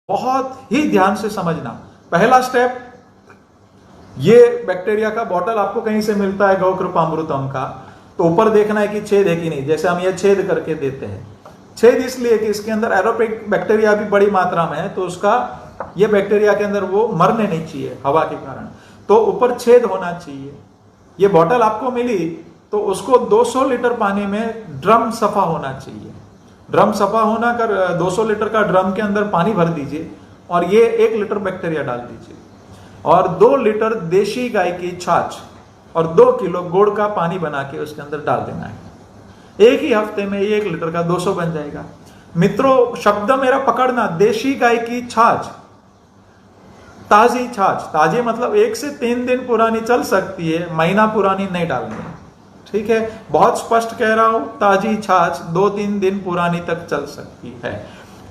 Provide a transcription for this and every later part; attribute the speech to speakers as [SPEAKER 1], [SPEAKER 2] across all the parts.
[SPEAKER 1] बहुत ही ध्यान से समझना। पहला स्टेप, ये बैक्टीरिया का बॉटल आपको कहीं से मिलता है गौकृपामृतम का, तो ऊपर देखना है कि छेद है कि नहीं। जैसे हम ये छेद करके देते हैं, छेद इसलिए कि इसके अंदर एरोबिक बैक्टीरिया भी बड़ी मात्रा में है, तो उसका ये बैक्टीरिया के अंदर वो मरने नहीं चाहिए हवा के कारण, तो ऊपर छेद होना चाहिए। ये बॉटल आपको मिली तो उसको 200 लीटर पानी में ड्रम सफा होना चाहिए। ड्रम सफा होना कर 200 लीटर का ड्रम के अंदर पानी भर दीजिए और ये 1 लीटर बैक्टीरिया डाल दीजिए और 2 लीटर देशी गाय की छाछ और 2 किलो गुड़ का पानी बना के उसके अंदर डाल देना है। एक ही हफ्ते में 1 लीटर का 200 बन जाएगा। मित्रों, शब्द मेरा पकड़ना, देशी गाय की छाछ, ताजी छाछ, ताजी मतलब 1 से 3 दिन पुरानी चल सकती है, महीना पुरानी नहीं डालनी है, ठीक है। बहुत स्पष्ट कह रहा हूं, ताजी छाछ 2-3 दिन पुरानी तक चल सकती है।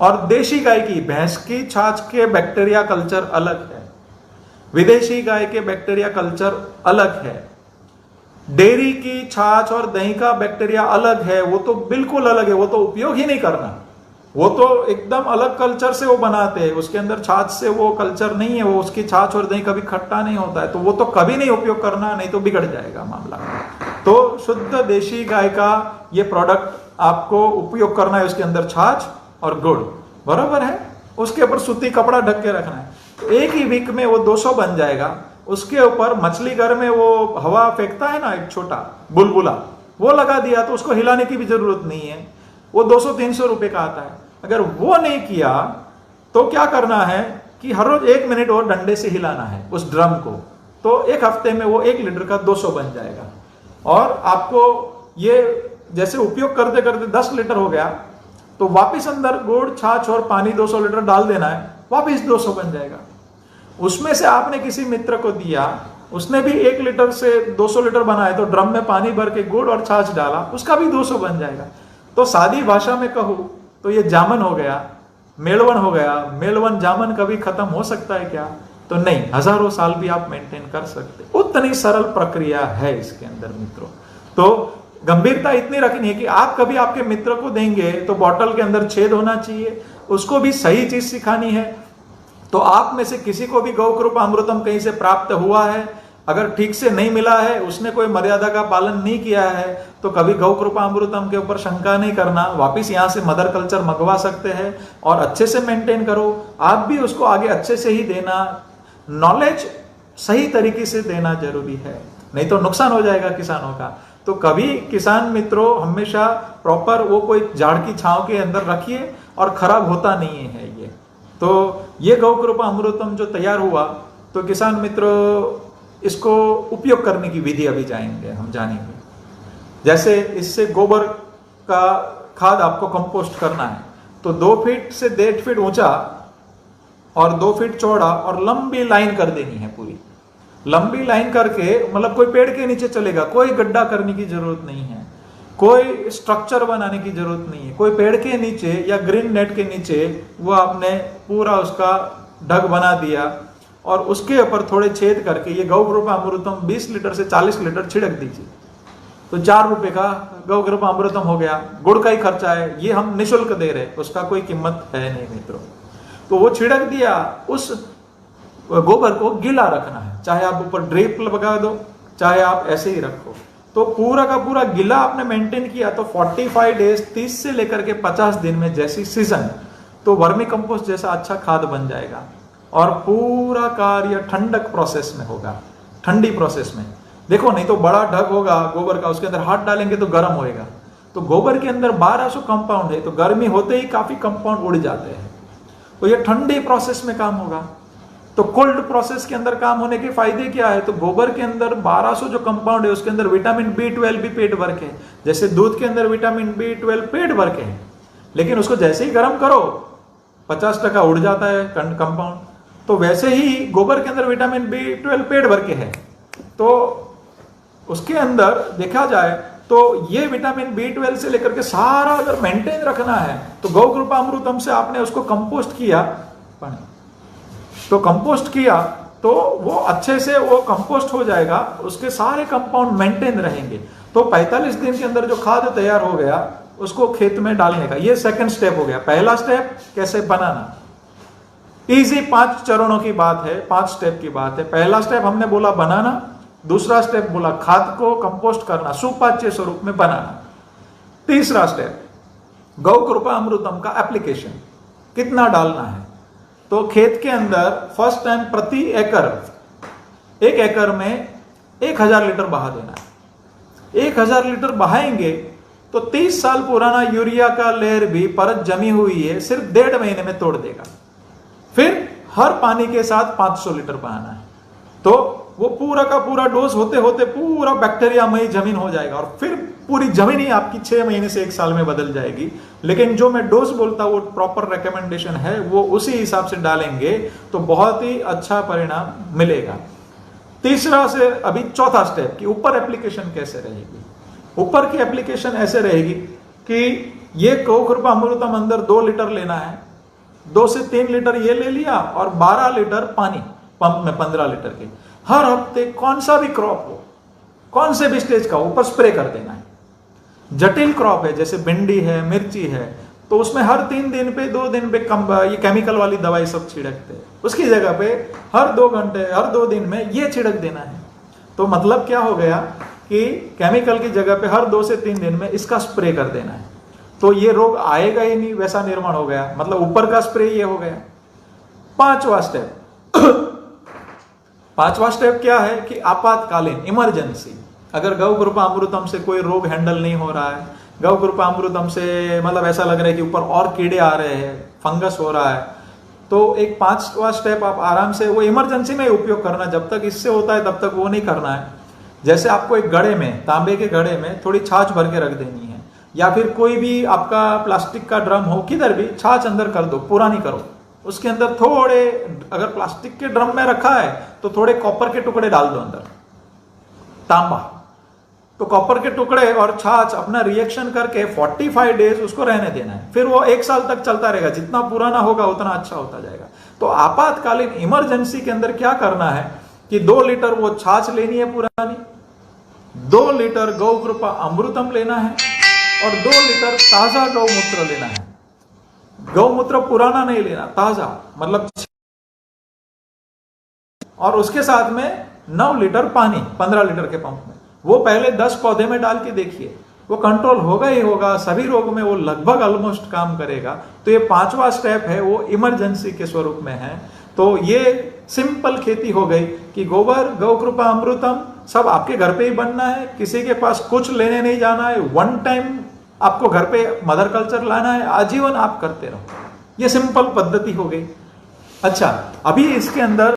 [SPEAKER 1] और देशी गाय की, भैंस की छाछ के बैक्टीरिया कल्चर अलग है, विदेशी गाय के बैक्टीरिया कल्चर अलग है, डेयरी की छाछ और दही का बैक्टीरिया अलग है, वो तो बिल्कुल अलग है, वो तो उपयोग ही नहीं करना, वो तो एकदम अलग कल्चर से वो बनाते हैं, उसके अंदर छाछ से वो कल्चर नहीं है, वो उसकी छाछ और दही कभी खट्टा नहीं होता है, तो वो तो कभी नहीं उपयोग करना, नहीं तो बिगड़ जाएगा मामला। तो शुद्ध देशी गाय का ये प्रोडक्ट आपको उपयोग करना है, उसके अंदर छाछ और गुड़, बराबर है। उसके ऊपर सूती कपड़ा ढक के रखना है, तो एक ही वीक में वो 200 बन जाएगा। उसके ऊपर मछली घर में वो हवा फेंकता है ना, एक छोटा बुलबुला, वो लगा दिया तो उसको हिलाने की भी जरूरत नहीं है, वो 200-300 रुपए का आता है। अगर वो नहीं किया तो क्या करना है कि हर रोज 1 मिनट और डंडे से हिलाना है उस ड्रम को, तो 1 हफ्ते में वो 1 लीटर का 200 बन जाएगा। और आपको ये जैसे उपयोग करते करते 10 लीटर हो गया तो वापिस अंदर गुड़, छाछ और पानी 200 लीटर डाल देना है, वापिस 200 बन जाएगा। उसमें से आपने किसी मित्र को दिया, उसने भी 1 लीटर से 200 लीटर बनाए, तो ड्रम में पानी भर के गुड़ और छाछ डाला, उसका भी 200 बन जाएगा। तो सादी भाषा में कहूं तो ये जामन हो गया, मेलवन हो गया। मेलवन जामन कभी खत्म हो सकता है क्या? तो नहीं, हजारों साल भी आप मेंटेन कर सकते, उतनी सरल प्रक्रिया है इसके अंदर मित्रों। तो गंभीरता इतनी रखनी है कि आप कभी आपके मित्र को देंगे तो बॉटल के अंदर छेद होना चाहिए, उसको भी सही चीज सिखानी है। तो आप में से किसी को भी गौकृपामृतम कहीं से प्राप्त हुआ है, अगर ठीक से नहीं मिला है, उसने कोई मर्यादा का पालन नहीं किया है, तो कभी गौकृपामृतम के ऊपर शंका नहीं करना, वापिस यहां से मदर कल्चर मंगवा सकते हैं और अच्छे से मेंटेन करो। आप भी उसको आगे अच्छे से ही देना, नॉलेज सही तरीके से देना जरूरी है, नहीं तो नुकसान हो जाएगा किसानों का। तो कभी किसान मित्रों हमेशा प्रॉपर वो कोई झाड़ की छांव के अंदर रखिए और खराब होता नहीं है ये। तो ये गौकृपामृतम जो तैयार हुआ, तो किसान मित्रों इसको उपयोग करने की विधि अभी जाएंगे, हम जानेंगे। जैसे इससे गोबर का खाद आपको कंपोस्ट करना है, तो 2 फीट से 1.5 फीट ऊंचा और 2 फीट चौड़ा और लंबी लाइन कर देनी है पूरी। लंबी लाइन करके मतलब कोई पेड़ के नीचे चलेगा, कोई गड्ढा करने की जरूरत नहीं है, कोई स्ट्रक्चर बनाने की जरूरत नहीं है, कोई पेड़ के नीचे या ग्रीन नेट के नीचे वो आपने पूरा उसका ढक बना दिया और उसके ऊपर थोड़े छेद करके ये गौकृपामृतम 20 लीटर से 40 लीटर छिड़क दीजिए, तो 4 रुपए का गौकृपामृतम हो गया। गुड़ का ही खर्चा है, ये हम निःशुल्क दे रहे, उसका कोई कीमत है नहीं मित्रों। तो वो छिड़क दिया, उस गोबर को गीला रखना है, चाहे आप ऊपर ड्रिप लगा दो, चाहे आप ऐसे ही रखो। तो पूरा का पूरा गीला आपने मेंटेन किया तो 45 डेज, 30 से लेकर के 50 दिन में जैसी सीजन, तो वर्मी कंपोस्ट जैसा अच्छा खाद बन जाएगा। और पूरा कार्य ठंडक प्रोसेस में होगा, ठंडी प्रोसेस में। देखो नहीं तो बड़ा ढक होगा गोबर का, उसके अंदर हाथ डालेंगे तो गर्म होएगा। तो गोबर के अंदर 1200 कंपाउंड है, तो गर्मी होते ही काफी कंपाउंड उड़ जाते हैं, तो ये ठंडी प्रोसेस में काम होगा। तो कोल्ड प्रोसेस के अंदर काम होने के फायदे क्या है? तो गोबर के अंदर 1200 जो कंपाउंड है उसके अंदर विटामिन B12 भी पेट भर के, जैसे दूध के अंदर विटामिन B12 पेट भर के है, लेकिन उसको जैसे ही गर्म करो 50% उड़ जाता है कंपाउंड। तो वैसे ही गोबर के अंदर विटामिन B12 पेट भर के है, तो उसके अंदर देखा जाए तो ये विटामिन B12 से लेकर के सारा अगर मेंटेन रखना है, तो गौकृपामृतम से आपने उसको कंपोस्ट किया, तो कंपोस्ट किया तो वो अच्छे से वो कंपोस्ट हो जाएगा, उसके सारे कंपाउंड मेंटेन रहेंगे। तो 45 दिन के अंदर जो खाद तैयार हो गया उसको खेत में डालने का, ये सेकंड स्टेप हो गया। पहला स्टेप कैसे बनाना, इजी 5 चरणों की बात है, 5 स्टेप की बात है। पहला स्टेप हमने बोला बनाना, दूसरा स्टेप बोला खाद को कंपोस्ट करना, सुपाच्य स्वरूप में बनाना। तीसरा स्टेप गौ कृपा अमृतम का एप्लीकेशन, कितना डालना है। तो खेत के अंदर फर्स्ट टाइम प्रति एकड़, 1 एकड़ में 1000 लीटर बहा देना है। 1000 लीटर बहाएंगे तो 30 साल पुराना यूरिया का लेयर भी परत जमी हुई है, सिर्फ 1.5 महीने में तोड़ देगा। फिर हर पानी के साथ 500 लीटर बहाना है, तो वो पूरा का पूरा डोज होते होते पूरा बैक्टीरियामयी जमीन हो जाएगा, और फिर पूरी जमीन ही आपकी 6 महीने से 1 साल में बदल जाएगी। लेकिन जो मैं डोज बोलता हूं वो प्रॉपर रिकमेंडेशन है, वो उसी हिसाब से डालेंगे तो बहुत ही अच्छा परिणाम मिलेगा। तीसरा से अभी चौथा स्टेप कि ऊपर एप्लीकेशन कैसे रहेगी। ऊपर की एप्लीकेशन ऐसे रहेगी कि ये गौ कृपा अमृतम अंदर 2 लीटर लेना है, 2 से 3 लीटर ये ले लिया और 12 लीटर पानी पंप में 15 लीटर के हर हफ्ते कौन सा भी क्रॉप हो, कौन से भी स्टेज का ऊपर स्प्रे कर देना है। जटिल क्रॉप है जैसे भिंडी है, मिर्ची है, तो उसमें हर 3 दिन पे 2 दिन पे ये केमिकल वाली दवाई सब छिड़कते हैं, उसकी जगह पे हर 2 घंटे हर 2 दिन में ये छिड़क देना है। तो मतलब क्या हो गया कि केमिकल की जगह पे हर 2 से 3 दिन में इसका स्प्रे कर देना है, तो ये रोग आएगा ही नहीं, वैसा निर्माण हो गया। मतलब ऊपर का स्प्रे ये हो गया। पांचवा स्टेप क्या है कि आपातकालीन इमरजेंसी, अगर गौ कृपा अमृतम से कोई रोग हैंडल नहीं हो रहा है, गौ कृपा अमृतम से मतलब ऐसा लग रहा है कि ऊपर और कीड़े आ रहे हैं, फंगस हो रहा है, तो एक 5वां स्टेप आप आराम से वो इमरजेंसी में उपयोग करना। जब तक इससे होता है तब तक वो नहीं करना है। जैसे आपको एक घड़े में, तांबे के घड़े में थोड़ी छाछ भर के रख देनी है, या फिर कोई भी आपका प्लास्टिक का ड्रम हो, किधर भी छाछ अंदर कर दो, पूरा नहीं करो। उसके अंदर थोड़े, अगर प्लास्टिक के ड्रम में रखा है तो थोड़े कॉपर के टुकड़े डाल दो अंदर, तांबा, तो कॉपर के टुकड़े और छाछ अपना रिएक्शन करके 45 डेज उसको रहने देना है। फिर वो 1 साल तक चलता रहेगा, जितना पुराना होगा उतना अच्छा होता जाएगा। तो आपातकालीन इमरजेंसी के अंदर क्या करना है कि 2 लीटर वो छाछ लेनी है पुरानी, 2 लीटर गौ कृपा अमृतम लेना है, और 2 लीटर ताजा गौमूत्र लेना है। गौमूत्र पुराना नहीं लेना, ताजा, मतलब, और उसके साथ में 9 लीटर पानी 15 लीटर के पंप में। वो पहले 10 पौधे में डाल के देखिए, वो कंट्रोल होगा ही होगा, सभी रोग में वो लगभग ऑलमोस्ट काम करेगा। तो ये 5वां स्टेप है, वो इमरजेंसी के स्वरूप में है। तो ये सिंपल खेती हो गई कि गोबर, गौ कृपा अमृतम सब आपके घर पे ही बनना है, किसी के पास कुछ लेने नहीं जाना है, 1 टाइम आपको घर पे मदर कल्चर लाना है, आजीवन आप करते रहो। ये सिंपल पद्धति हो गई। अच्छा, अभी इसके अंदर